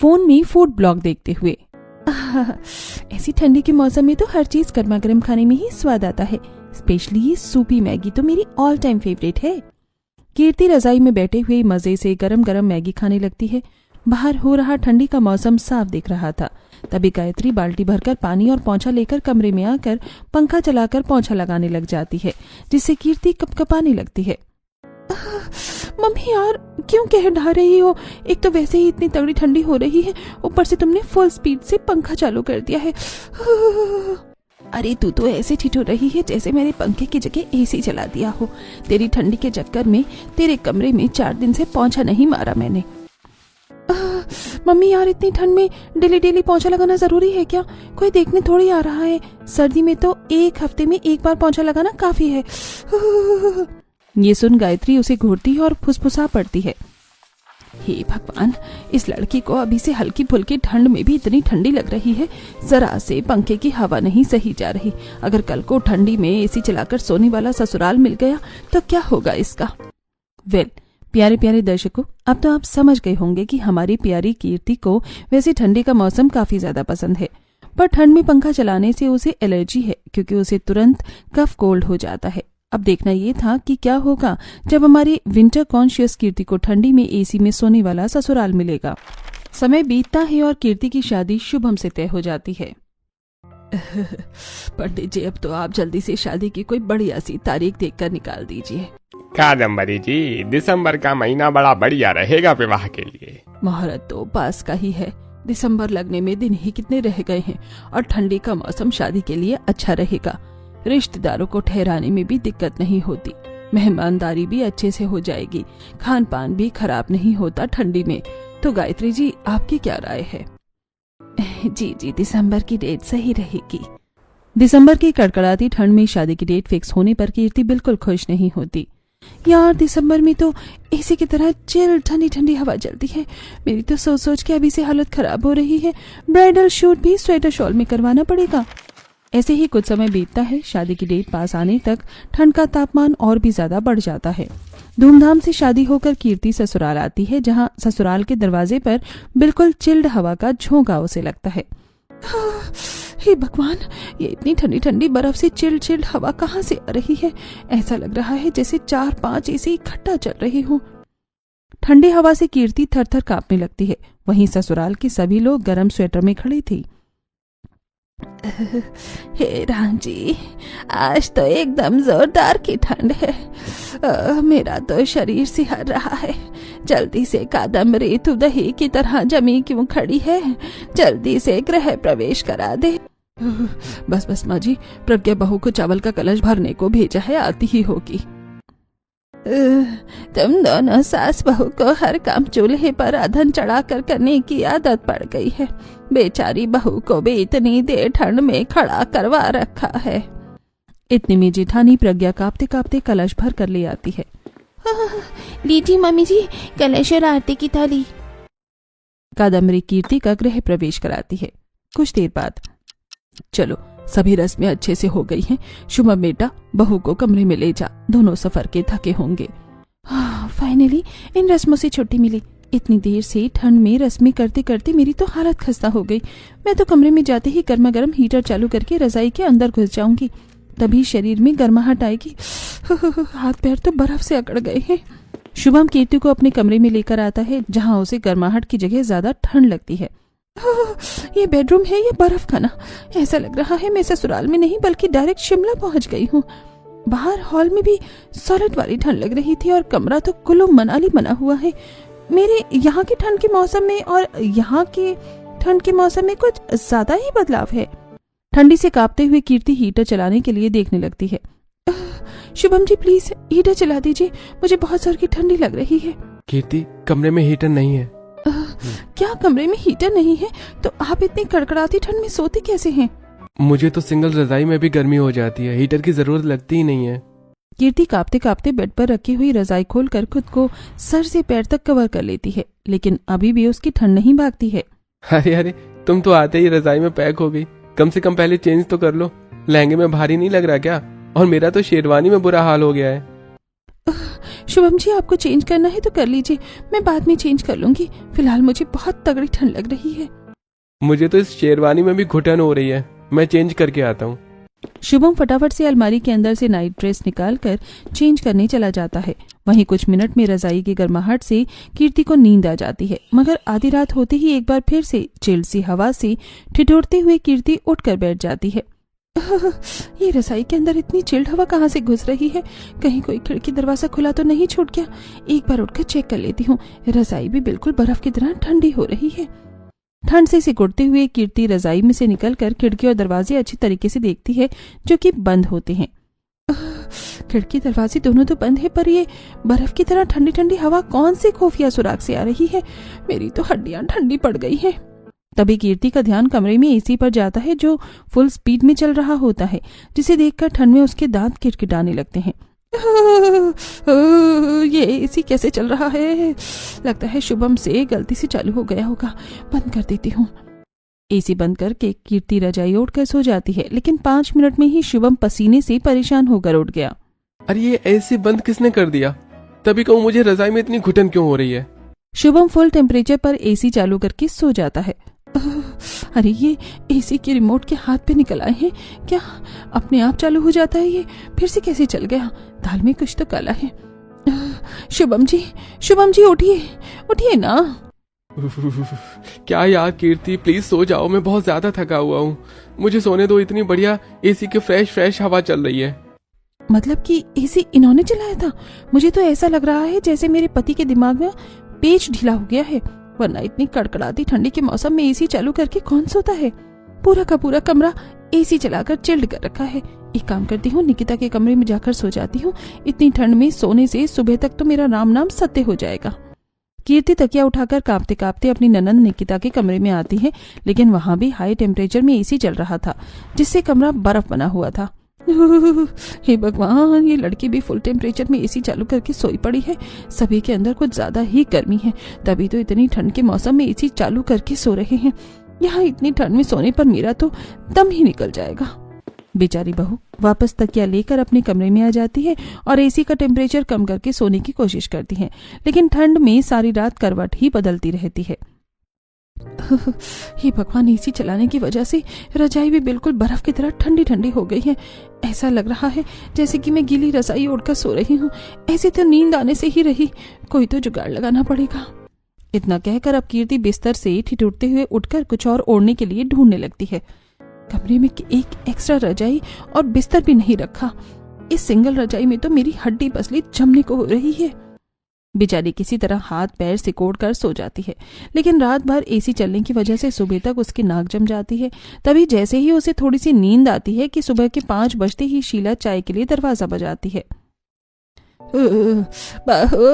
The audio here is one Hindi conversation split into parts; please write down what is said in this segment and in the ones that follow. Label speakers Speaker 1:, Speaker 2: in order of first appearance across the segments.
Speaker 1: फोन में फूड ब्लॉग देखते हुए। ऐसी ठंडी के मौसम में तो हर चीज गर्मा गर्म खाने में ही स्वाद आता है, स्पेशली ये सूपी मैगी तो मेरी ऑल टाइम फेवरेट है। कीर्ति रजाई में बैठे हुए मजे से गरम गरम मैगी खाने लगती है। बाहर हो रहा ठंडी का मौसम साफ दिख रहा था। तभी गायत्री बाल्टी भरकर पानी और पोंछा लेकर कमरे में आकर पंखा चलाकर पोंछा लगाने लग जाती है, जिससे कीर्ति कपकपाने लगती है। मम्मी यार, क्यों कह ढा रही हो? एक तो वैसे ही इतनी तगड़ी ठंडी हो रही है, ऊपर से तुमने फुल स्पीड से पंखा चालू कर दिया है। अरे तू तो ऐसे ठिठुर रही है जैसे मैंने पंखे की जगह एसी चला दिया हो। तेरी ठंडी के चक्कर में तेरे कमरे में 4 दिन से पोंछा नहीं मारा मैंने। मम्मी यार, इतनी ठंड में डेली डेली पोंछा लगाना जरूरी है क्या? कोई देखने थोड़ी आ रहा है। सर्दी में तो 1 हफ्ते में 1 बार पोंछा लगाना काफी है। ये सुन गायत्री उसे घूरती है और फुसफुसा पड़ती है। हे भगवान, इस लड़की को अभी से हल्की फुल्की ठंड में भी इतनी ठंडी लग रही है, जरा से पंखे की हवा नहीं सही जा रही। अगर कल को ठंडी में एसी चलाकर सोने वाला ससुराल मिल गया तो क्या होगा इसका। वेल, प्यारे प्यारे दर्शकों, अब तो आप समझ गए होंगे कि हमारी प्यारी कीर्ति को वैसे ठंडी का मौसम काफी ज्यादा पसंद है, पर ठंड में पंखा चलाने से उसे एलर्जी है, क्योंकि उसे तुरंत कफ कोल्ड हो जाता है। अब देखना ये था कि क्या होगा जब हमारी विंटर कॉन्शियस कीर्ति को ठंडी में एसी में सोने वाला ससुराल मिलेगा। समय बीतता है और कीर्ति की शादी शुभम से तय हो जाती है। पंडित जी, अब तो आप जल्दी से शादी की कोई बढ़िया सी तारीख देखकर निकाल दीजिए।
Speaker 2: कादम्बरी जी, दिसंबर का महीना बड़ा बढ़िया रहेगा विवाह के लिए।
Speaker 1: मुहूर्त तो पास का ही है, दिसंबर लगने में दिन ही कितने रह गए हैं, और ठंडी का मौसम शादी के लिए अच्छा रहेगा। रिश्तेदारों को ठहराने में भी दिक्कत नहीं होती, मेहमानदारी भी अच्छे से हो जाएगी, खान पान भी खराब नहीं होता ठंडी में। तो गायत्री जी, आपकी क्या राय है? जी, दिसंबर की डेट सही रहेगी। दिसंबर की कड़कड़ाती ठंड में शादी की डेट फिक्स होने पर कीर्ति बिल्कुल खुश नहीं होती। यार, दिसंबर में तो एसी की तरह चिल ठंडी ठंडी हवा चलती है। मेरी तो सोच सोच के अभी से हालत खराब हो रही है। ब्राइडल शूट भी स्वेटर शॉल में करवाना पड़ेगा। ऐसे ही कुछ समय बीतता है। शादी की डेट पास आने तक ठंड का तापमान और भी ज्यादा बढ़ जाता है। धूमधाम से शादी होकर कीर्ति ससुराल आती है, जहां ससुराल के दरवाजे पर बिल्कुल चिल्ड हवा का झोंका उसे लगता है। हे भगवान, ये इतनी ठंडी ठंडी बर्फ से चिल्ड हवा कहाँ से आ रही है? ऐसा लग रहा है जैसे 4-5 एसी इकट्ठा चल रहे हों। ठंडी हवा से कीर्ति थर थर कांपने लगती है। वहीं ससुराल के सभी लोग गर्म स्वेटर में खड़े थे। हे राम जी, आज तो एकदम जोरदार की ठंड है। मेरा तो शरीर सिहर रहा है। जल्दी से कादम्बरी तू दही की तरह जमी क्यों खड़ी है? जल्दी से गृह प्रवेश करा दे। बस माँ जी, प्रज्ञा बहू को चावल का कलश भरने को भेजा है, आती ही होगी। तुम दोनों सास बहू को हर काम चूल्हे पर अधन चढ़ाकर करने की आदत पड़ गई है। बेचारी बहू को भी इतनी देर ठंड में खड़ा करवा रखा है। इतने में जेठानी प्रज्ञा कांपते कांपते कलश भर कर ले आती है। लीजिए मम्मी जी, कलश और आरती की थाली। कादम्बरी कीर्ति का गृह प्रवेश कराती है। कुछ देर बाद, चलो सभी रस्में अच्छे से हो गई हैं। शुभम बेटा, बहू को कमरे में ले जा, दोनों सफर के थके होंगे। फाइनली इन रस्मों से छुट्टी मिली। इतनी देर से ठंड में रस्में करते करते मेरी तो हालत खस्ता हो गई। मैं तो कमरे में जाते ही गर्मा गर्म हीटर चालू करके रजाई के अंदर घुस जाऊंगी, तभी शरीर में गर्माहट आएगी। हाथ पैर तो बर्फ से अकड़ गए हैं। शुभम कीर्ति को अपने कमरे में लेकर आता है, जहाँ उसे गर्माहट की जगह ज्यादा ठंड लगती है। ये बेडरूम है या बर्फ खाना? ऐसा लग रहा है मैं ससुराल में नहीं बल्कि डायरेक्ट शिमला पहुंच गई हूँ। बाहर हॉल में भी सॉलिड वाली ठंड लग रही थी और कमरा तो कुल्लू मनाली बना हुआ है। मेरे यहाँ की ठंड के मौसम में और यहाँ के ठंड के मौसम में कुछ ज्यादा ही बदलाव है। ठंडी से कांपते हुए कीर्ति हीटर चलाने के लिए देखने लगती है। शुभम जी प्लीज हीटर चला दीजिए, मुझे बहुत जोर की ठंडी लग रही है।
Speaker 3: कीर्ति, कमरे में हीटर नहीं है।
Speaker 1: क्या कमरे में हीटर नहीं है? तो आप इतनी कड़कड़ाती ठंड में सोते कैसे हैं?
Speaker 3: मुझे तो सिंगल रजाई में भी गर्मी हो जाती है, हीटर की जरूरत लगती ही नहीं है।
Speaker 1: कीर्ति कांपते कांपते बेड पर रखी हुई रजाई खोलकर खुद को सर से पैर तक कवर कर लेती है, लेकिन अभी भी उसकी ठंड नहीं भागती है।
Speaker 3: अरे तुम तो आते ही रजाई में पैक हो गई। कम से कम पहले चेंज तो कर लो। लहंगे में भारी नहीं लग रहा क्या? और मेरा तो शेरवानी में बुरा हाल हो गया है।
Speaker 1: शुभम जी, आपको चेंज करना है तो कर लीजिए, मैं बाद में चेंज कर लूंगी। फिलहाल मुझे बहुत तगड़ी ठंड लग रही है।
Speaker 3: मुझे तो इस शेरवानी में भी घुटन हो रही है, मैं चेंज करके आता हूँ।
Speaker 1: शुभम फटाफट से अलमारी के अंदर से नाइट ड्रेस निकालकर चेंज करने चला जाता है। वहीं कुछ मिनट में रजाई की गर्माहट से कीर्ति को नींद आ जाती है, मगर आधी रात होते ही एक बार फिर से चिल्ड सी हवा से ठिठुरते हुए कीर्ति उठकर बैठ जाती है। ये रजाई के अंदर इतनी चिल्ड हवा कहाँ से घुस रही है? कहीं कोई खिड़की दरवाजा खुला तो नहीं छूट गया? एक बार उठकर चेक कर लेती हूँ। रजाई भी बिल्कुल बर्फ की तरह ठंडी हो रही है। ठंड से सिकुड़ते हुए कीर्ति रजाई में से निकलकर खिड़की और दरवाजे अच्छी तरीके से देखती है, जो कि बंद होते हैं। खिड़की दरवाजे दोनों तो बंद है, पर ये बर्फ की तरह ठंडी ठंडी हवा कौन से खुफिया सुराग से आ रही है? मेरी तो हड्डियां ठंडी पड़ गई हैं। तभी कीर्ति का ध्यान कमरे में एसी पर जाता है, जो फुल स्पीड में चल रहा होता है, जिसे देखकर ठंड में उसके दांत किटकिटाने लगते हैं। ये एसी कैसे चल रहा है? लगता है शुभम से गलती से चालू हो गया होगा। बंद कर देती हूँ। एसी बंद करके कीर्ति रजाई ओढ़कर सो जाती है, लेकिन 5 मिनट में ही शुभम पसीने से परेशान होकर उठ गया।
Speaker 3: अरे ये एसी बंद किसने कर दिया? तभी कहूँ मुझे रजाई में इतनी घुटन क्यों हो रही है?
Speaker 1: शुभम फुल टेम्परेचर पर एसी चालू करके सो जाता है। अरे ये एसी के रिमोट के हाथ पे निकल आए हैं क्या? अपने आप चालू हो जाता है ये? फिर से कैसे चल गया? दाल में कुछ तो काला है। शुभम जी उठिए, उठिए ना।
Speaker 3: क्या यार कीर्ति, प्लीज सो जाओ, मैं बहुत ज्यादा थका हुआ हूँ, मुझे सोने दो। इतनी बढ़िया एसी की फ्रेश हवा चल रही है।
Speaker 1: मतलब कि एसी इन्होंने चलाया था? मुझे तो ऐसा लग रहा है जैसे मेरे पति के दिमाग में पेच ढीला हो गया है, वरना इतनी कड़कड़ाती ठंडी के मौसम में एसी चालू करके कौन सोता है? पूरा का पूरा कमरा एसी चलाकर चिल्ड कर रखा है। एक काम करती हूँ, निकिता के कमरे में जाकर सो जाती हूँ। इतनी ठंड में सोने से सुबह तक तो मेरा राम नाम सत्य हो जाएगा। कीर्ति तकिया उठाकर कांपते कांपते अपनी ननंद निकिता के कमरे में आती है, लेकिन वहां भी हाई टेम्परेचर में एसी चल रहा था, जिससे कमरा बर्फ बना हुआ था। हे भगवान, ये लड़की भी फुल टेम्परेचर में एसी चालू करके सोई पड़ी है। सभी के अंदर कुछ ज्यादा ही गर्मी है, तभी तो इतनी ठंड के मौसम में एसी चालू करके सो रहे हैं। यहाँ इतनी ठंड में सोने पर मेरा तो दम ही निकल जाएगा। बेचारी बहू वापस तकिया लेकर अपने कमरे में आ जाती है और एसी का टेम्परेचर कम करके सोने की कोशिश करती है, लेकिन ठंड में सारी रात करवट ही बदलती रहती है। हे भगवान, एसी चलाने की वजह से रजाई भी बिल्कुल बर्फ की तरह ठंडी ठंडी हो गई है। ऐसा लग रहा है जैसे कि मैं गीली रजाई ओढ़कर सो रही हूँ। ऐसे तो नींद आने से ही रही, कोई तो जुगाड़ लगाना पड़ेगा। इतना कहकर अब कीर्ति बिस्तर से ठिठुरते हुए उठकर कुछ और ओढ़ने के लिए ढूंढने लगती है। कमरे में एक एक्स्ट्रा रजाई और बिस्तर भी नहीं रखा। इस सिंगल रजाई में तो मेरी हड्डी पसली जमने को हो रही है। बेचारी किसी तरह हाथ पैर सिकोड़ कर सो जाती है, लेकिन रात भर एसी चलने की वजह से सुबह तक उसकी नाक जम जाती है। तभी जैसे ही उसे थोड़ी सी नींद आती है कि सुबह के 5 बजते ही शीला चाय के लिए दरवाजा बजाती है। बहू,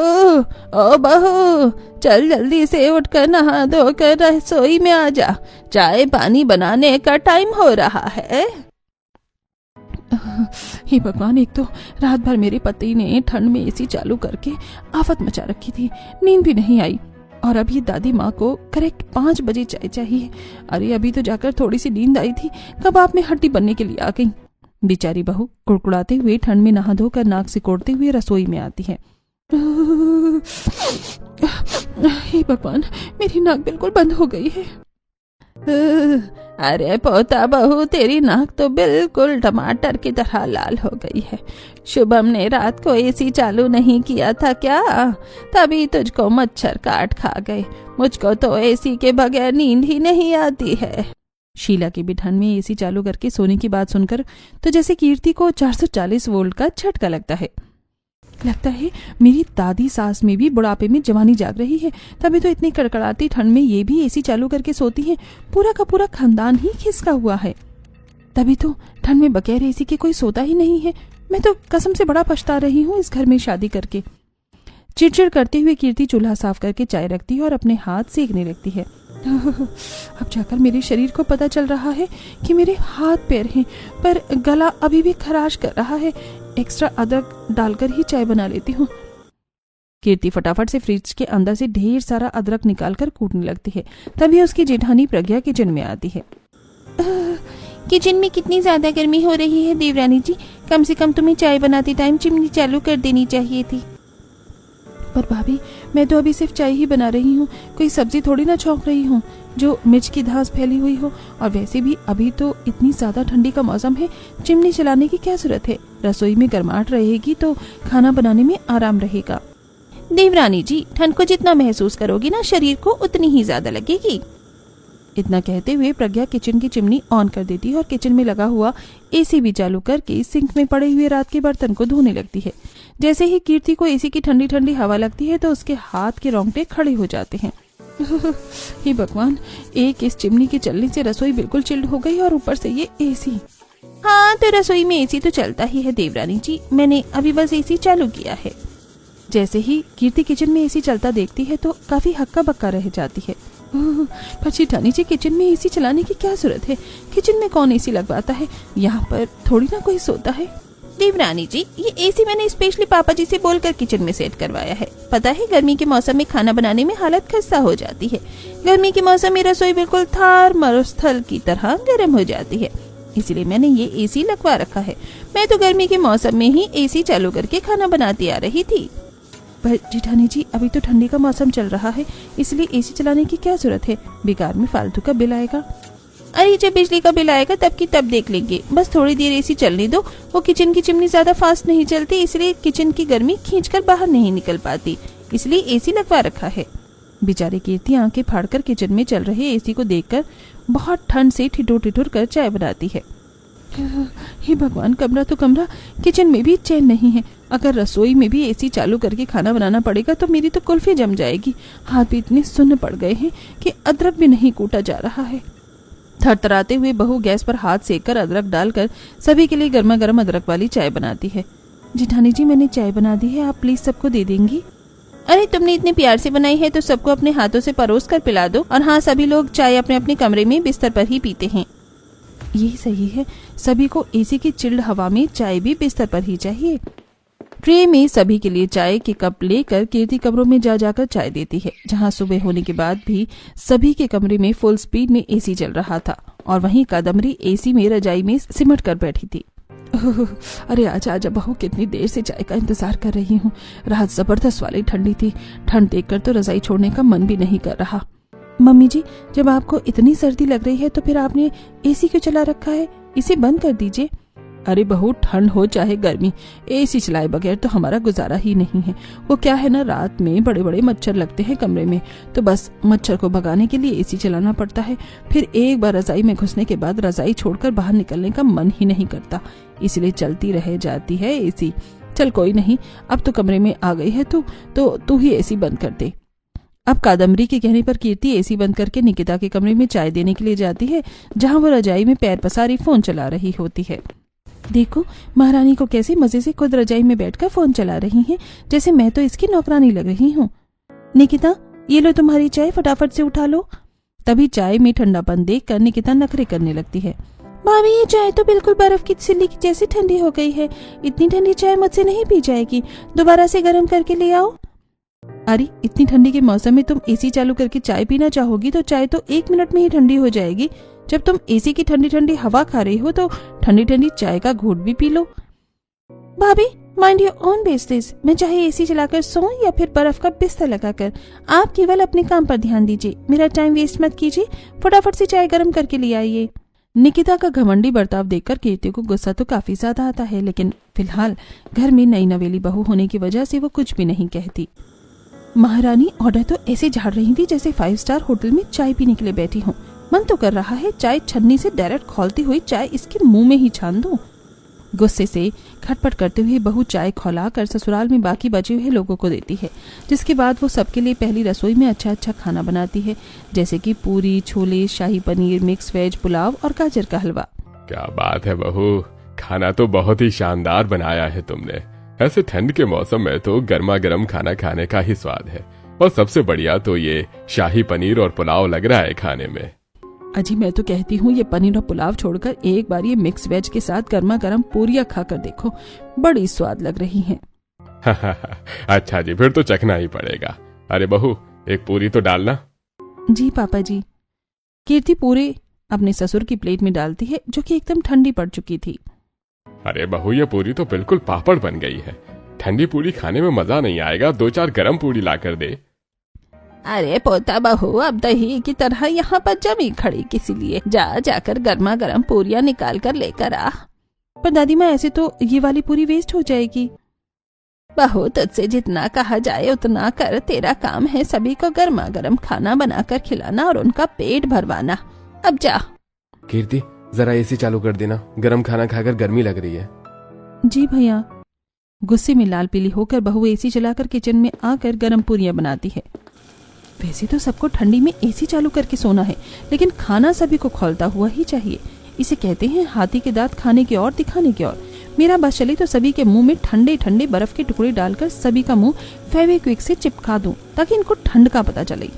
Speaker 1: ओ बहू, चल जल्दी से उठकर नहा धोकर रसोई में आ जा, चाय पानी बनाने का टाइम हो रहा है। हे भगवान, एक तो रात भर मेरे पति ने ठंड में एसी चालू करके आफत मचा रखी थी, नींद भी नहीं आई, और अब ये दादी माँ को करेक्ट 5 बजे चाय चाहिए। अरे अभी तो जाकर थोड़ी सी नींद आई थी, कबाब में हड्डी बनने के लिए आ गई। बेचारी बहू कुड़कुड़ाते हुए ठंड में नहा धोकर नाक सिकोड़ते हुए रसोई में आती है। हे भगवान, मेरी नाक बिल्कुल बंद हो गई है। अरे पोता बहू, तेरी नाक तो बिल्कुल टमाटर की तरह लाल हो गई है। शुभम ने रात को एसी चालू नहीं किया था क्या? तभी तुझको मच्छर काट खा गए। मुझको तो एसी के बगैर नींद ही नहीं आती है। शीला की भी ठंड में एसी चालू करके सोने की बात सुनकर तो जैसे कीर्ति को 440 वोल्ट का झटका लगता है। मेरी दादी सास में भी बुढ़ापे में जवानी जाग रही है, तभी तो इतनी कड़कड़ाती ठंड में ये भी एसी चालू करके सोती हैं। पूरा का पूरा खानदान ही खिसका हुआ है। तभी तो ठंड में बगैर एसी के कोई सोता ही नहीं है। मैं तो कसम से बड़ा पछता रही हूँ इस घर में शादी करके। चिड़चिड़ करते हुए कीर्ति चूल्हा साफ करके चाय रखती है और अपने हाथ सेकने लगती है। अब जाकर मेरे शरीर को पता चल रहा है कि मेरे हाथ पैर हैं, पर गला अभी भी खराश कर रहा है। एक्स्ट्रा अदरक डालकर ही चाय बना लेती हूँ। कीर्ति फटाफट से फ्रिज के अंदर से ढेर सारा अदरक निकालकर कूटने लगती है। तभी उसकी जेठानी प्रज्ञा किचन में आती है। किचन में कितनी ज्यादा गर्मी हो रही है देवरानी जी, कम से कम तुम्हें चाय बनाते टाइम चिमनी चालू कर देनी चाहिए थी। पर भाभी, मैं तो अभी सिर्फ चाय ही बना रही हूँ, कोई सब्जी थोड़ी ना छौंक रही हूँ जो मिर्च की धांस फैली हुई हो। और वैसे भी अभी तो इतनी ज्यादा ठंडी का मौसम है, चिमनी चलाने की क्या जरूरत है। रसोई में गर्माहट रहेगी तो खाना बनाने में आराम रहेगा। देवरानी जी, ठंड को जितना महसूस करोगी ना, शरीर को उतनी ही ज्यादा लगेगी। इतना कहते हुए प्रज्ञा किचन की चिमनी ऑन कर देती है और किचन में लगा हुआ एसी भी चालू करके सिंक में पड़े हुए रात के बर्तन को धोने लगती है। जैसे ही कीर्ति को एसी की ठंडी ठंडी हवा लगती है तो उसके हाथ के रोंगटे खड़े हो जाते हैं। हे भगवान, एक इस चिमनी के चलने से रसोई बिल्कुल चिल्ड हो गई और ऊपर से ये एसी। हाँ, तो रसोई में एसी तो चलता ही है देवरानी जी, मैंने अभी बस एसी चालू किया है। जैसे ही कीर्ति किचन में एसी चलता देखती है तो काफी हक्का बक्का रह जाती है। पर जेठानी जी, किचन में एसी चलाने की क्या जरूरत है? किचन में कौन एसी लगवाता है? यहाँ पर थोड़ी ना कोई सोता है। देवरानी जी, ये एसी मैंने स्पेशली पापा जी से बोलकर किचन में सेट करवाया है। पता है, गर्मी के मौसम में खाना बनाने में हालत खस्ता हो जाती है। गर्मी के मौसम में रसोई बिल्कुल थार मरुस्थल की तरह गर्म हो जाती है, इसलिए मैंने ये एसी लगवा रखा है। मैं तो गर्मी के मौसम में ही एसी चालू करके खाना बनाती आ रही थी। पर जेठानी जी, अभी तो ठंडी का मौसम चल रहा है, इसलिए एसी चलाने की क्या जरूरत है? बेकार में फालतू का बिल आएगा। अरे, जब बिजली का बिल आएगा तब की तब देख लेंगे, बस थोड़ी देर एसी चलने दो। वो किचन की चिमनी ज्यादा फास्ट नहीं चलती, इसलिए किचन की गर्मी खींचकर बाहर नहीं निकल पाती, इसलिए एसी लगवा रखा है। बेचारी कीर्ति आंखें फाड़कर किचन में चल रहे एसी को देखकर बहुत ठंड से ठिठुर ठिठुर कर चाय बनाती है। हे भगवान, कमरा तो कमरा, किचन में भी चैन नहीं है। अगर रसोई में भी एसी चालू करके खाना बनाना पड़ेगा तो मेरी तो कुल्फी जम जाएगी। हाथ भी इतने सुन्न पड़ गए हैं कि अदरक भी नहीं कूटा जा रहा है। थरथराते हुए बहू गैस पर हाथ सेककर अदरक डालकर सभी के लिए गर्मा गर्म अदरक वाली चाय बनाती है। जेठानी जी, मैंने चाय बना दी है, आप प्लीज सबको दे देंगी? अरे, तुमने इतने प्यार से बनाई है तो सबको अपने हाथों से परोस कर पिला दो। और हाँ, सभी लोग चाय अपने अपने कमरे में बिस्तर पर ही पीते हैं। यही सही है, सभी को एसी की चिल्ड हवा में चाय भी बिस्तर पर ही चाहिए। ट्रे में सभी के लिए चाय के कप लेकर कीर्ति कमरों में जा जाकर चाय देती है, जहां सुबह होने के बाद भी सभी के कमरे में फुल स्पीड में एसी चल रहा था और वहीं कादम्बरी एसी में रजाई में सिमट कर बैठी थी। अरे आजा आजा बहू, कितनी देर से चाय का इंतजार कर रही हूँ। रात जबरदस्त वाली ठंडी थी, ठंड देखकर तो रजाई छोड़ने का मन भी नहीं कर रहा। मम्मी जी, जब आपको इतनी सर्दी लग रही है तो फिर आपने एसी क्यों चला रखा है? इसे बंद कर दीजिए। अरे बहू, ठंड हो चाहे गर्मी, एसी चलाए बगैर तो हमारा गुजारा ही नहीं है। वो क्या है ना, रात में बड़े बड़े मच्छर लगते हैं कमरे में, तो बस मच्छर को भगाने के लिए एसी चलाना पड़ता है। फिर एक बार रजाई में घुसने के बाद रजाई छोड़कर बाहर निकलने का मन ही नहीं करता, इसलिए चलती रह जाती है एसी। चल कोई नहीं, अब तो कमरे में आ गई है तो तू ही एसी बंद कर दे। अब कादम्बरी के कहने पर कीर्ति एसी बंद करके निकिता के कमरे में चाय देने के लिए जाती है, जहां वो रजाई में पैर पसारी फोन चला रही होती है। देखो, महारानी को कैसे मजे से खुद रजाई में बैठकर फोन चला रही हैं, जैसे मैं तो इसकी नौकरानी लग रही हूँ। निकिता, ये लो तुम्हारी चाय, फटाफट से उठा लो। तभी चाय में ठंडापन देखकर निकिता नखरे करने लगती है। भाभी, ये चाय तो बिल्कुल बर्फ की सिल्ली की जैसी ठंडी हो गई है। इतनी ठंडी चाय मुझसे नहीं पी जाएगी, दोबारा से गर्म करके ले आओ। अरे, इतनी ठंडी के मौसम में तुम एसी चालू करके चाय पीना चाहोगी तो चाय तो 1 मिनट में ही ठंडी हो जाएगी। जब तुम एसी की ठंडी ठंडी हवा खा रही हो तो ठंडी ठंडी चाय का घूंट भी पी लो। भाभी, माइंड योर ओन बिजनेस। मैं चाहे एसी चलाकर सोऊं या फिर बर्फ का बिस्तर लगाकर, आप केवल अपने काम पर ध्यान दीजिए, मेरा टाइम वेस्ट मत कीजिए। फटाफट से चाय गर्म करके ले आइए। निकिता का घमंडी बर्ताव देखकर कीर्ति को गुस्सा तो काफी ज्यादा आता है, लेकिन फिलहाल घर में नई नवेली बहू होने की वजह से वो कुछ भी नहीं कहती। महारानी ऑर्डर तो ऐसे झाड़ रही थी जैसे 5 स्टार होटल में चाय पीने के लिए बैठी हूँ। मन तो कर रहा है चाय छन्नी से डायरेक्ट खौलती हुई चाय इसके मुंह में ही छान दूं। गुस्से से खटपट करते हुए बहू चाय खौलाकर ससुराल में बाकी बचे हुए लोगों को देती है, जिसके बाद वो सबके लिए पहली रसोई में अच्छा अच्छा खाना बनाती है, जैसे कि पूरी, छोले, शाही पनीर, मिक्स वेज, पुलाव और गाजर का हलवा।
Speaker 2: क्या बात है बहू, खाना तो बहुत ही शानदार बनाया है तुमने। ऐसे ठंड के मौसम में तो गर्मा गर्म खाना खाने का ही स्वाद है, और सबसे बढ़िया तो ये शाही पनीर और पुलाव लग रहा है खाने में।
Speaker 1: अजी, मैं तो कहती हूँ ये पनीर और पुलाव छोड़कर एक बार ये मिक्स वेज के साथ गर्मा गर्म पूरियां खाकर देखो, बड़ी स्वाद लग रही हैं।
Speaker 2: अच्छा जी, फिर तो चखना ही पड़ेगा। अरे बहू, एक पूरी तो डालना।
Speaker 1: जी पापा जी। कीर्ति पूरे अपने ससुर की प्लेट में डालती है जो कि एकदम ठंडी पड़ चुकी थी।
Speaker 2: अरे बहू, ये पूरी तो बिल्कुल पापड़ बन गई है। ठंडी पूरी खाने में मजा नहीं आएगा, 2-4 गरम पूरी ला कर दे।
Speaker 1: अरे पोता बहू, अब दही की तरह यहाँ पर जमी खड़ी किसी लिए, जाकर गर्मा गर्म पूरियां निकाल कर लेकर आ। पर दादी माँ, ऐसे तो ये वाली पूरी वेस्ट हो जाएगी। बहू, तुझसे जितना कहा जाए उतना कर। तेरा काम है सभी को गर्मा गर्म खाना बनाकर खिलाना और उनका पेट भरवाना। अब जा।
Speaker 3: कीर्ति, जरा एसी चालू कर देना, गरम खाना खाकर गर्मी लग रही है।
Speaker 1: जी भैया। गुस्से में लाल पीली होकर बहू एसी चलाकर किचन में आकर गर्म पूरियां बनाती है। वैसे तो सबको ठंडी में एसी चालू करके सोना है, लेकिन खाना सभी को खौलता हुआ ही चाहिए। इसे कहते हैं हाथी के दांत खाने की और दिखाने की और। मेरा बस चले तो सभी के मुंह में ठंडे ठंडे बर्फ के टुकड़े डालकर सभी का मुंह फेविक्विक से चिपका दूं, ताकि इनको ठंड का पता चले।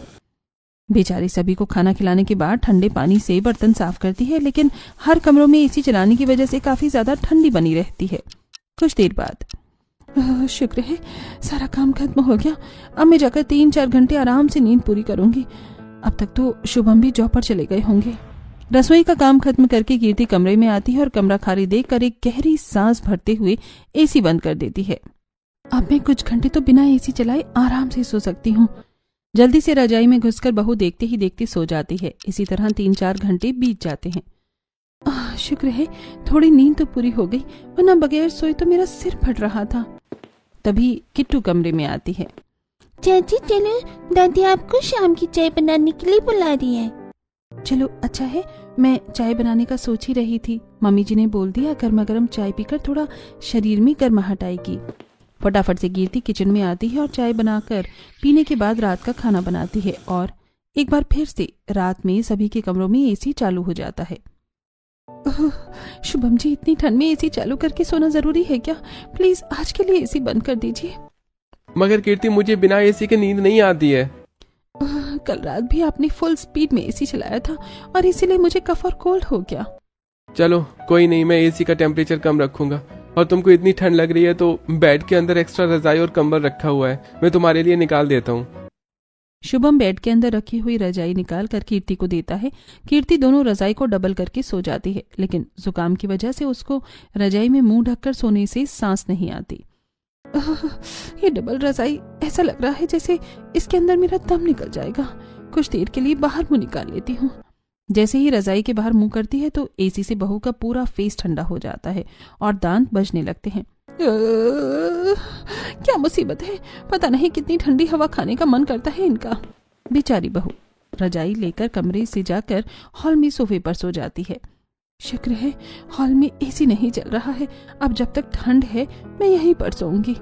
Speaker 1: बेचारी सभी को खाना खिलाने के बाद ठंडे पानी से बर्तन साफ करती है, लेकिन हर कमरों में एसी चलाने की वजह से काफी ज्यादा ठंडी बनी रहती है। कुछ देर बाद, शुक्र है सारा काम खत्म हो गया। अब मैं जाकर 3-4 घंटे आराम से नींद पूरी करूंगी। अब तक तो शुभम भी जॉब पर चले गए होंगे। रसोई का काम खत्म करके कीर्ति कमरे में आती है और कमरा खाली देखकर एक गहरी सांस भरते हुए एसी बंद कर देती है। अब मैं कुछ घंटे तो बिना एसी चलाए आराम से सो सकती हूँ। जल्दी से रजाई में घुसकर बहू देखते ही देखते सो जाती है। इसी तरह 3-4 घंटे बीत जाते हैं। शुक्र है थोड़ी नींद तो पूरी हो गई, वरना बगैर सोए तो मेरा सिर फट रहा था। तभी किट्टू कमरे में आती है।
Speaker 4: चाची चलो, दादी आपको शाम की चाय बनाने के लिए बुला रही है।
Speaker 1: चलो अच्छा है, मैं चाय बनाने का सोच ही रही थी। मम्मी जी ने बोल दिया गर्मा गर्म चाय पीकर थोड़ा शरीर में गर्माहट आएगी। फटाफट से कीर्ति किचन में आती है और चाय बनाकर पीने के बाद रात का खाना बनाती है। और एक बार फिर से रात में सभी के कमरों में एसी चालू हो जाता है। शुभम जी, इतनी ठंड में एसी चालू करके सोना जरूरी है क्या? प्लीज आज के लिए एसी बंद कर दीजिए।
Speaker 3: मगर कीर्ति, मुझे बिना एसी के नींद नहीं आती है।
Speaker 1: कल रात भी आपने फुल स्पीड में एसी चलाया था और इसीलिए मुझे कफ और कोल्ड हो गया।
Speaker 3: चलो कोई नहीं, मैं एसी का टेम्परेचर कम रखूंगा। और तुमको इतनी ठंड लग रही है तो बेड के अंदर एक्स्ट्रा रजाई और कंबल रखा हुआ है, मैं तुम्हारे लिए निकाल देता हूँ।
Speaker 1: शुभम बेड के अंदर रखी हुई रजाई निकाल कर कीर्ति को देता है। कीर्ति दोनों रजाई को डबल करके सो जाती है, लेकिन जुकाम की वजह से उसको रजाई में मुंह ढककर सोने से सांस नहीं आती। ये डबल रजाई, ऐसा लग रहा है जैसे इसके अंदर मेरा दम निकल जाएगा। कुछ देर के लिए बाहर मुंह निकाल लेती हूँ। जैसे ही रजाई के बाहर मुंह करती है तो एसी से बहू का पूरा फेस ठंडा हो जाता है और दांत बजने लगते हैं। क्या मुसीबत है, पता नहीं कितनी ठंडी हवा खाने का मन करता है इनका। बेचारी बहू रजाई लेकर कमरे से जाकर हॉल में सोफे पर सो जाती है। शुक्र है हॉल में एसी नहीं चल रहा है। अब जब तक ठंड है मैं यहीं पर सोऊंगी।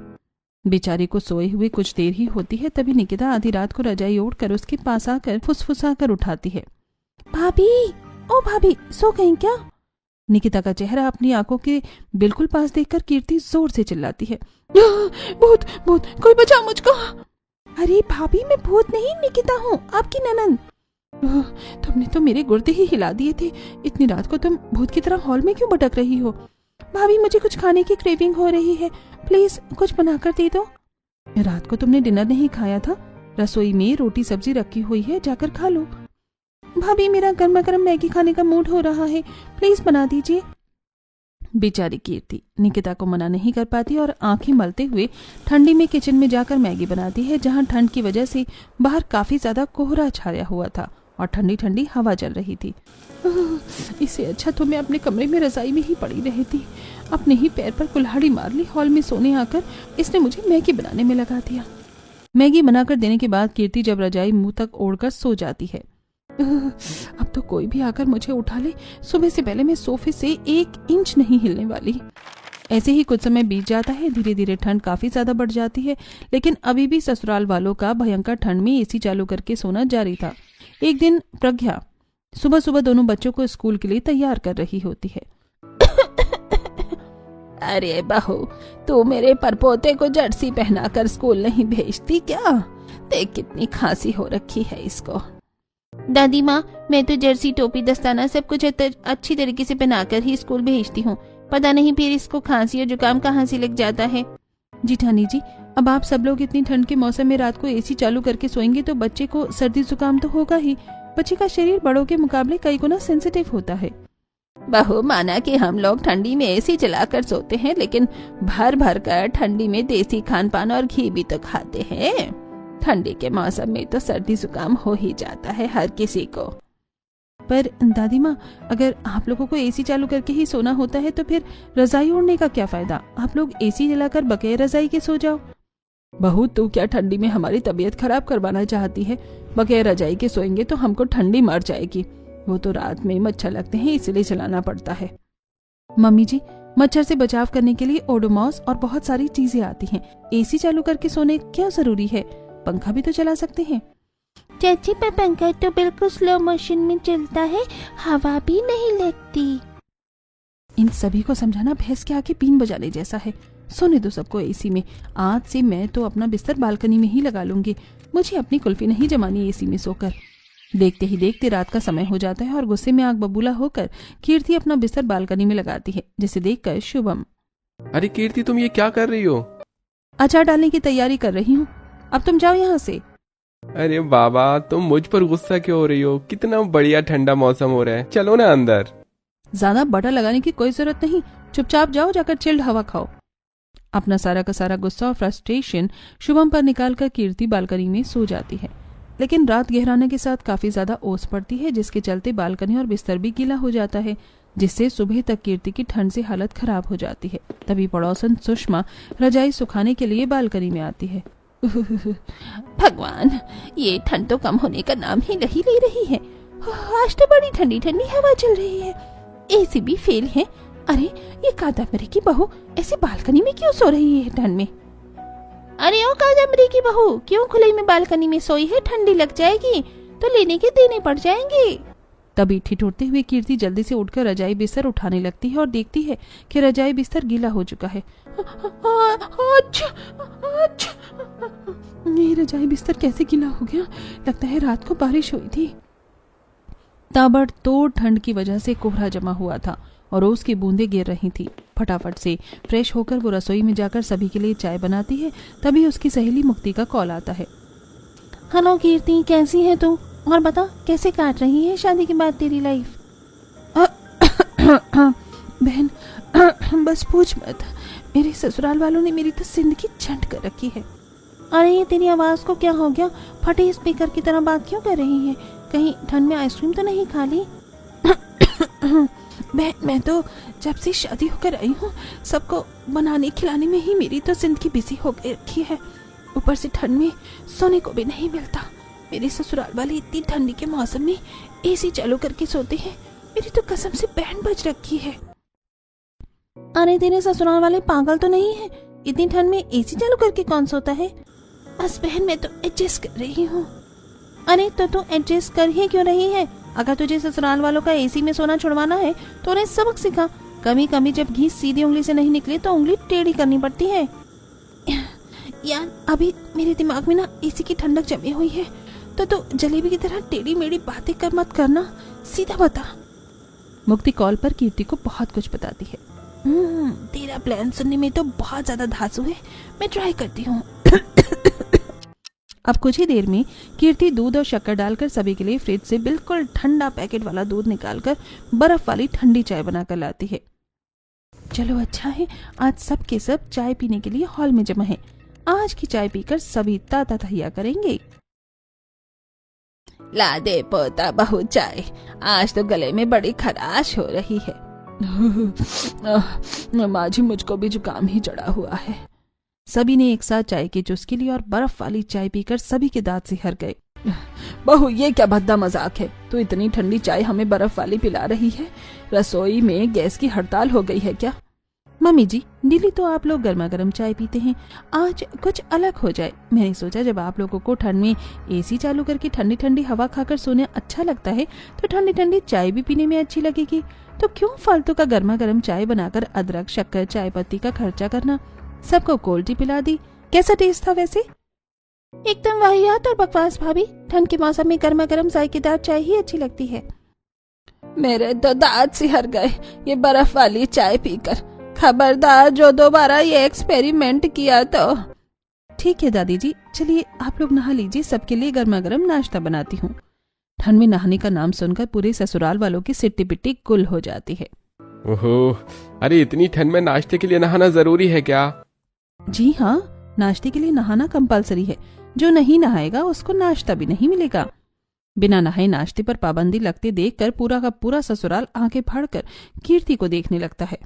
Speaker 1: बेचारी को सोए हुए कुछ देर ही होती है, तभी निकिता आधी रात को रजाई ओढ़कर उसके पास आकर फुसफुसाकर उठाती है।
Speaker 4: भाभी, ओ भाभी, सो गई क्या?
Speaker 1: निकिता का चेहरा अपनी आंखों के बिल्कुल पास देखकर कीर्ति जोर से चिल्लाती है। भूत भूत, कोई बचाओ मुझको।
Speaker 4: अरे भाभी, मैं भूत नहीं, निकिता हूँ, आपकी ननंद।
Speaker 1: तुमने तो मेरे गुर्दे ही हिला दिए थे। इतनी रात को तुम भूत की तरह हॉल में क्यों भटक रही हो?
Speaker 4: भाभी, मुझे कुछ खाने की क्रेविंग हो रही है, प्लीज कुछ बनाकर दे दो।
Speaker 1: रात को तुमने डिनर नहीं खाया था? रसोई में रोटी सब्जी रखी हुई है, जाकर खा लो।
Speaker 4: भाभी, मेरा गर्मा गर्म मैगी खाने का मूड हो रहा है, प्लीज बना दीजिए।
Speaker 1: बेचारी कीर्ति निकिता को मना नहीं कर पाती और आंखें मलते हुए ठंडी में किचन में जाकर मैगी बनाती है, जहां ठंड की वजह से बाहर काफी ज्यादा कोहरा छाया हुआ था और ठंडी ठंडी हवा चल रही थी। इससे अच्छा तो मैं अपने कमरे में रजाई में ही पड़ी रहती। अपने ही पैर पर कुल्हाड़ी मार ली। हॉल में सोने आकर इसने मुझे मैगी बनाने में लगा दिया। मैगी बनाकर देने के बाद कीर्ति जब रजाई मुंह तक ओढ़कर सो जाती है। अब तो कोई भी आकर मुझे उठा ले, सुबह से पहले मैं सोफे से 1 इंच नहीं हिलने वाली। ऐसे ही कुछ समय बीत जाता है। धीरे धीरे ठंड काफी ज्यादा बढ़ जाती है, लेकिन अभी भी ससुराल वालों का भयंकर ठंड में एसी चालू करके सोना जारी था। एक दिन प्रज्ञा सुबह सुबह दोनों बच्चों को स्कूल के लिए तैयार कर रही होती है।
Speaker 4: अरे बहू, तू मेरे परपोते को जर्सी पहनाकर स्कूल नहीं भेजती क्या? देख कितनी खांसी हो रखी है इसको। दादी माँ, मैं तो जर्सी टोपी दस्ताना सब कुछ अच्छी तरीके से पहनाकर ही स्कूल भेजती हूँ। पता नहीं फिर इसको खांसी और जुकाम कहाँ से लग जाता है।
Speaker 1: जिठानी जी, अब आप सब लोग इतनी ठंड के मौसम में रात को एसी चालू करके सोएंगे तो बच्चे को सर्दी जुकाम तो होगा ही। बच्ची का शरीर बड़ों के मुकाबले कई गुना सेंसिटिव होता है।
Speaker 4: बहू, माना कि हम लोग ठंडी में एसी चलाकर सोते हैं, लेकिन भर भर कर ठंडी में देसी खान पान और घी भी तो खाते हैं। ठंडी के मौसम में तो सर्दी जुकाम हो ही जाता है हर किसी को।
Speaker 1: पर दादी माँ, अगर आप लोगों को एसी चालू करके ही सोना होता है तो फिर रजाई ओढ़ने का क्या फायदा? आप लोग एसी जलाकर बगैर रजाई के सो जाओ। बहू, तू क्या ठंडी में हमारी तबीयत खराब करवाना चाहती है? बगैर रजाई के सोएंगे तो हमको ठंडी मर जाएगी। वो तो रात में मच्छर लगते हैं, इसलिए चलाना पड़ता है। मम्मी जी, मच्छर से बचाव करने के लिए ओडोमॉस और बहुत सारी चीजें आती हैं। एसी चालू करके सोने क्या जरूरी है? पंखा भी तो चला सकते हैं।
Speaker 4: चाची, पर पंखा तो बिल्कुल स्लो मोशन में चलता है, हवा भी नहीं लगती।
Speaker 1: इन सभी को समझाना भैंस के आगे बीन बजाने जैसा है। सोने दो सबको एसी में। आज से मैं तो अपना बिस्तर बालकनी में ही लगा लूंगी। मुझे अपनी कुल्फी नहीं जमानी एसी में सोकर। देखते ही देखते रात का समय हो जाता है और गुस्से में आग बबूला होकर कीर्ति अपना बिस्तर बालकनी में लगाती है, जिसे देखकर शुभम,
Speaker 3: अरे कीर्ति, तुम ये क्या कर रही हो?
Speaker 1: अचार डालने की तैयारी कर रही हूँ। अब तुम जाओ यहाँ से।
Speaker 3: अरे बाबा, तुम मुझ पर गुस्सा क्यों हो रही हो? कितना बढ़िया ठंडा मौसम हो रहा है, चलो ना अंदर।
Speaker 1: ज्यादा बड़ा लगाने की कोई जरूरत नहीं, चुपचाप जाओ, जाकर चिल्ड हवा खाओ। अपना सारा का सारा गुस्सा और फ्रस्ट्रेशन शुभम पर निकालकर कीर्ति बालकनी में सो जाती है। लेकिन रात गहराने के साथ काफी ज्यादा ओस पड़ती है, जिसके चलते बालकनी और बिस्तर भी गीला हो जाता है, जिससे सुबह तक कीर्ति की ठंड से हालत खराब हो जाती है। तभी पड़ोसन सुषमा रजाई सुखाने के लिए बालकनी में आती है।
Speaker 4: भगवान, ये ठंड तो कम होने का नाम ही नहीं ले रही है। आज तो बड़ी ठंडी ठंडी हवा चल रही है, एसी भी फेल है। अरे, ये कादम्बरी की बहू ऐसे बालकनी में क्यों सो रही है ठंड में? अरे ओ कादम्बरी की बहू, क्यों खुले में बालकनी में सोई है? ठंडी लग जाएगी तो लेने के देने पड़ जाएंगे।
Speaker 1: तभी ठिठुरते हुए कीर्ति जल्दी से उठकर रजाई बिस्तर उठाने लगती है और देखती है कि रजाई बिस्तर गीला हो चुका है। ये रजाई बिस्तर कैसे गीला हो गया? लगता है रात को बारिश हुई थी। ताबड़तोड़ ठंड की वजह से कोहरा जमा हुआ था और ओस की बूंदें गिर रही थी। फटाफट से फ्रेश होकर वो रसोई में जाकर सभी के लिए चाय बनाती है। तभी उसकी सहेली मुक्ति का कॉल आता है।
Speaker 4: हेलो कीर्ति, कैसी है तू? और बता, कैसे काट रही है शादी के बाद तेरी लाइफ?
Speaker 1: बहन, बस पूछ मत। मेरे ससुराल वालों ने मेरी तो जिंदगी झंड कर रखी है।
Speaker 4: अरे, ये तेरी आवाज को क्या हो गया? फटे स्पीकर की तरह बात क्यों कर रही है? कहीं ठंड में आइसक्रीम तो नहीं खा ली?
Speaker 1: मैं तो जब से शादी होकर आई हूँ, सबको बनाने खिलाने में ही मेरी तो जिंदगी बिजी हो गई रखी है। ऊपर से ठंड में सोने को भी नहीं मिलता। मेरे ससुराल वाले इतनी ठंडी के मौसम में एसी चालू करके सोते हैं। मेरी तो कसम से बैंड बज रखी है।
Speaker 4: अरे, तेरे ससुराल वाले पागल तो नहीं है? इतनी ठंड में एसी चालू करके कौन सोता है?
Speaker 1: बस बहन, मैं तो एडजस्ट कर रही हूँ।
Speaker 4: अरे, तो तू एडजस्ट कर ही क्यों रही है? अगर तुझे ससुराल वालों का एसी में सोना छुड़वाना है तो उन्हें सबक सिखा। कभी कभी जब घी सीधी उंगली से नहीं निकले तो उंगली टेढ़ी करनी पड़ती है।
Speaker 1: यार, अभी मेरे दिमाग में ना एसी की ठंडक जमी हुई है, तो जलेबी की तरह टेढ़ी मेढ़ी बातें कर मत करना, सीधा बता। मुक्ति कॉल पर कीर्ति को बहुत कुछ बताती है। तेरा प्लान सुनने में तो बहुत ज्यादा धांसू है, मैं ट्राई करती हूँ। अब कुछ ही देर में कीर्ति दूध और शक्कर डालकर सभी के लिए फ्रिज से बिल्कुल ठंडा पैकेट वाला दूध निकालकर बर्फ वाली ठंडी चाय बनाकर लाती है। चलो अच्छा है, आज सब के सब चाय पीने के लिए हॉल में जमा है। आज की चाय पीकर सभी ताता तहिया करेंगे।
Speaker 4: ला दे पोता बहू चाय, आज तो गले में बड़ी खराश हो रही है।
Speaker 1: माँ जी, मुझको भी जुकाम ही चढ़ा हुआ है। सभी ने एक साथ चाय की चुस्की ली और बर्फ वाली चाय पीकर सभी के दांत से हर गए। बहू, ये क्या भद्दा मजाक है? तू इतनी ठंडी चाय हमें बर्फ वाली पिला रही है? रसोई में गैस की हड़ताल हो गई है क्या? मम्मी जी, डेली तो आप लोग गर्मा गर्म चाय पीते हैं, आज कुछ अलग हो जाए। मैंने सोचा जब आप लोगों को ठंड में एसी चालू करके ठंडी ठंडी हवा खाकर सोने अच्छा लगता है तो ठंडी ठंडी चाय भी पीने में अच्छी लगेगी। तो क्यों फालतू का गर्मा गर्म चाय बनाकर अदरक, शक्कर, चाय पत्ती का खर्चा करना? सबको कोल्ड टी पिला दी। कैसा टेस्ट था वैसे?
Speaker 4: एकदम वाहियात और बकवास भाभी। ठंड के मौसम में गर्मा गर्म जायकेदार चाय ही अच्छी लगती है।
Speaker 1: मेरे तो दांत से हर गए ये बर्फ वाली चाय पीकर। खबरदार जो दोबारा ये एक्सपेरिमेंट किया तो। ठीक है दादी जी, चलिए आप लोग नहा लीजिए, सबके लिए गर्मा गर्म नाश्ता बनाती हूँ। ठंड में नहाने का नाम सुनकर पूरे ससुराल वालों की सिट्टी पिट्टी गुल हो जाती है।
Speaker 3: ओहो, अरे इतनी ठंड में नाश्ते के लिए नहाना जरूरी है क्या?
Speaker 1: जी हाँ, नाश्ते के लिए नहाना कंपलसरी है। जो नहीं नहाएगा उसको नाश्ता भी नहीं मिलेगा। बिना नहाए नाश्ते पर पाबंदी लगते देखकर पूरा का पूरा ससुराल आंखें फाड़कर कीर्ति को देखने लगता है।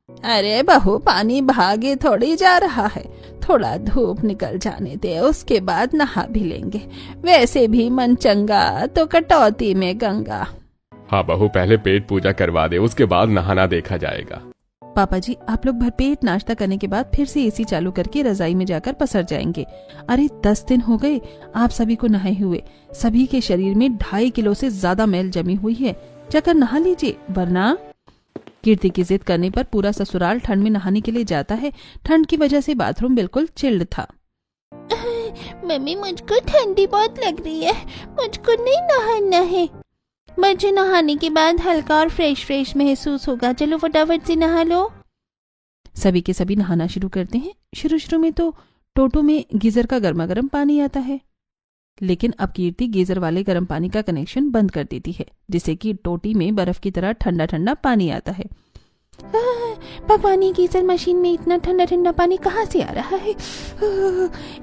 Speaker 4: अरे बहू, पानी भागे थोड़ी जा रहा है, थोड़ा धूप निकल जाने दे, उसके बाद नहा भी लेंगे। वैसे भी मन चंगा तो कटौती में गंगा।
Speaker 2: हाँ बहू, पहले पेट पूजा करवा दे, उसके बाद नहाना देखा जाएगा।
Speaker 1: पापा जी, आप लोग भरपेट नाश्ता करने के बाद फिर से एसी चालू करके रजाई में जाकर पसर जाएंगे। अरे 10 दिन हो गए आप सभी को नहाए हुए। सभी के शरीर में 2.5 किलो से ज्यादा मैल जमी हुई है। जाकर नहा लीजिए, वरना। कीर्ति की जिद करने पर पूरा ससुराल ठंड में नहाने के लिए जाता है। ठंड की वजह से बाथरूम बिल्कुल चिल्ड था।
Speaker 4: मम्मी, मुझको ठंडी बहुत लग रही है, मुझको नहीं नहाना है। मुझे नहाने के बाद हल्का और फ्रेश महसूस होगा। चलो फटाफट से नहा लो।
Speaker 1: सभी के सभी नहाना शुरू करते हैं। शुरू में तो टोटो में गीजर का गर्मा गर्म पानी आता है, लेकिन अब कीर्ति गीजर वाले गर्म पानी का कनेक्शन बंद कर देती है, जिससे कि टोटी में बर्फ की तरह ठंडा ठंडा पानी आता है।
Speaker 4: भगवान, ये गीजर मशीन में इतना ठंडा ठंडा पानी कहाँ से आ रहा है?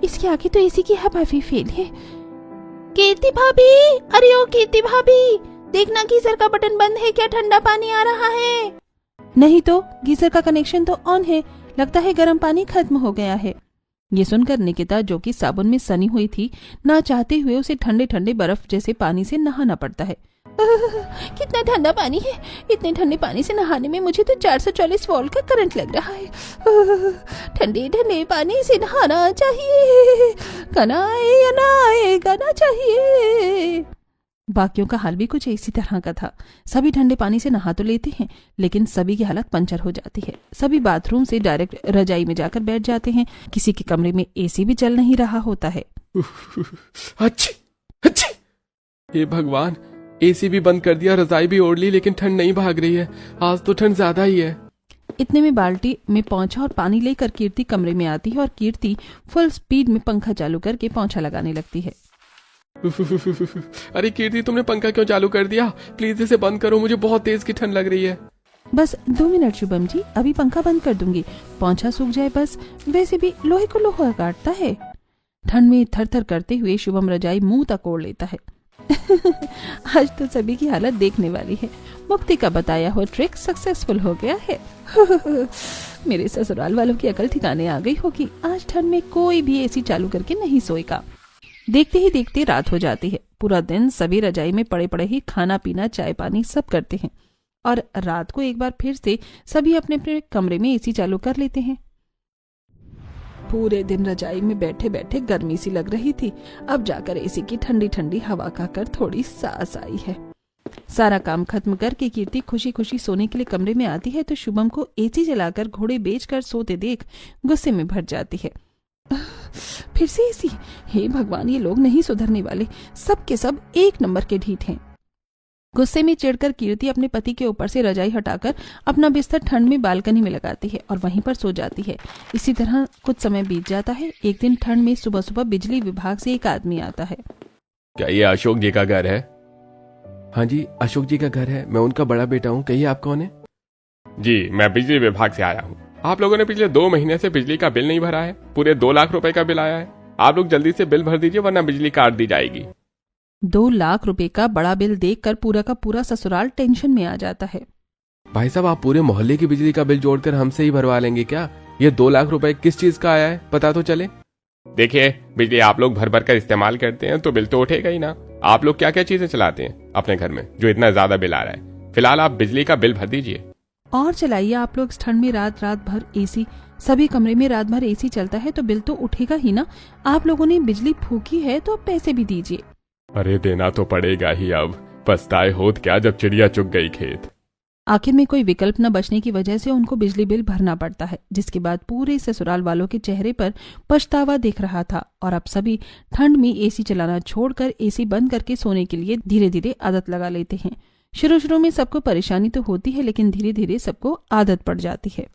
Speaker 4: इसके आगे तो एसी की हवा भी फेल है। कीर्ति भाभी, अरे ओ कीर्ति भाभी, देखना गीजर का बटन बंद है क्या? ठंडा पानी आ रहा है।
Speaker 1: नहीं तो, गीजर का कनेक्शन तो ऑन है। लगता है गर्म पानी खत्म हो गया है। ये सुनकर निकिता, जो कि साबुन में सनी हुई थी, ना चाहते हुए उसे ठंडे ठंडे बर्फ जैसे पानी से नहाना पड़ता है।
Speaker 4: कितना ठंडा पानी है! इतने ठंडे पानी से नहाने में मुझे तो 440 वोल्ट का करंट लग रहा है। ठंडे ठंडे पानी से नहाना चाहिए, कनाए या नाए गाना चाहिए।
Speaker 1: बाकियों का हाल भी कुछ इसी तरह का था। सभी ठंडे पानी से नहा तो लेते हैं, लेकिन सभी की हालत पंचर हो जाती है। सभी बाथरूम से डायरेक्ट रजाई में जाकर बैठ जाते हैं। किसी के कमरे में एसी भी चल नहीं रहा होता है।
Speaker 3: अच्छी हे भगवान, एसी भी बंद कर दिया, रजाई भी ओढ़ ली, लेकिन ठंड नहीं भाग रही है। आज तो ठंड ज्यादा ही है।
Speaker 1: इतने में बाल्टी में पोंछा और पानी लेकर कीर्ति कमरे में आती है और कीर्ति फुल स्पीड में पंखा चालू करके पोंछा लगाने लगती है।
Speaker 3: अरे कीर्ति, तुमने पंखा क्यों चालू कर दिया? प्लीज इसे बंद करो, मुझे बहुत तेज की ठंड लग रही है।
Speaker 1: बस 2 मिनट शुभम जी, अभी पंखा बंद कर दूंगी, पोंछा सूख जाए बस। वैसे भी लोहे को लोहा काटता है। ठंड में थर थर करते हुए शुभम रजाई मुंह तक ओढ़ लेता है। आज तो सभी की हालत देखने वाली है। मुक्ति का बताया हुआ ट्रिक सक्सेसफुल हो गया है। मेरे ससुराल वालों की अकल ठिकाने आ गई होगी। आज ठंड में कोई भी एसी चालू करके नहीं सोएगा। देखते ही देखते रात हो जाती है। पूरा दिन सभी रजाई में पड़े पड़े ही खाना पीना चाय पानी सब करते हैं, और रात को एक बार फिर से सभी अपने अपने कमरे में एसी चालू कर लेते हैं। पूरे दिन रजाई में बैठे बैठे गर्मी सी लग रही थी। अब जाकर एसी की ठंडी ठंडी हवा खाकर थोड़ी सांस आई है। सारा काम खत्म करके कीर्ति खुशी खुशी सोने के लिए कमरे में आती है तो शुभम को एसी जलाकर घोड़े बेचकर सोते देख गुस्से में भर जाती है। फिर से एसी! हे भगवान, ये लोग नहीं सुधरने वाले। सब के सब एक नंबर के ढीठ हैं। गुस्से में चिढ़कर कीर्ति अपने पति के ऊपर से रजाई हटाकर अपना बिस्तर ठंड में बालकनी में लगाती है और वहीं पर सो जाती है। इसी तरह कुछ समय बीत जाता है। एक दिन ठंड में सुबह सुबह बिजली विभाग से एक आदमी आता है।
Speaker 2: क्या ये अशोक जी का घर है?
Speaker 3: हाँ जी, अशोक जी का घर है। मैं उनका बड़ा बेटा हूँ। कहिए आप कौन है?
Speaker 2: जी, मैं बिजली विभाग से आया हूँ। आप लोगों ने पिछले 2 महीने से बिजली का बिल नहीं भरा है। पूरे 2 लाख रुपए का बिल आया है। आप लोग जल्दी से बिल भर दीजिए, वरना बिजली काट दी जाएगी।
Speaker 1: 2 लाख रुपए का बड़ा बिल देखकर पूरा का पूरा ससुराल टेंशन में आ जाता है।
Speaker 3: भाई साहब, आप पूरे मोहल्ले की बिजली का बिल जोड़कर हमसे ही भरवा लेंगे क्या? ये 2 लाख रुपए किस चीज का आया है, पता तो चले।
Speaker 2: देखिए, बिजली आप लोग भर भर कर इस्तेमाल करते हैं तो बिल तो उठेगा ही ना। आप लोग क्या क्या चीजें चलाते हैं अपने घर में जो इतना ज्यादा बिल आ रहा है? फिलहाल आप बिजली का बिल भर दीजिए
Speaker 1: और चलाइए। आप लोग इस ठंड में रात रात भर एसी, सभी कमरे में रात भर एसी चलता है तो बिल तो उठेगा ही ना। आप लोगों ने बिजली फूकी है तो अब पैसे भी दीजिए।
Speaker 2: अरे देना तो पड़ेगा ही। अब पछताए होत क्या जब चिड़िया चुग गई खेत।
Speaker 1: आखिर में कोई विकल्प न बचने की वजह से उनको बिजली बिल भरना पड़ता है, जिसके बाद पूरे ससुराल वालों के चेहरे पर पछतावा दिख रहा था। और अब सभी ठंड में एसी चलाना छोड़कर एसी बंद करके सोने के लिए धीरे धीरे आदत लगा लेते हैं। शुरू शुरू में सबको परेशानी तो होती है, लेकिन धीरे धीरे सबको आदत पड़ जाती है।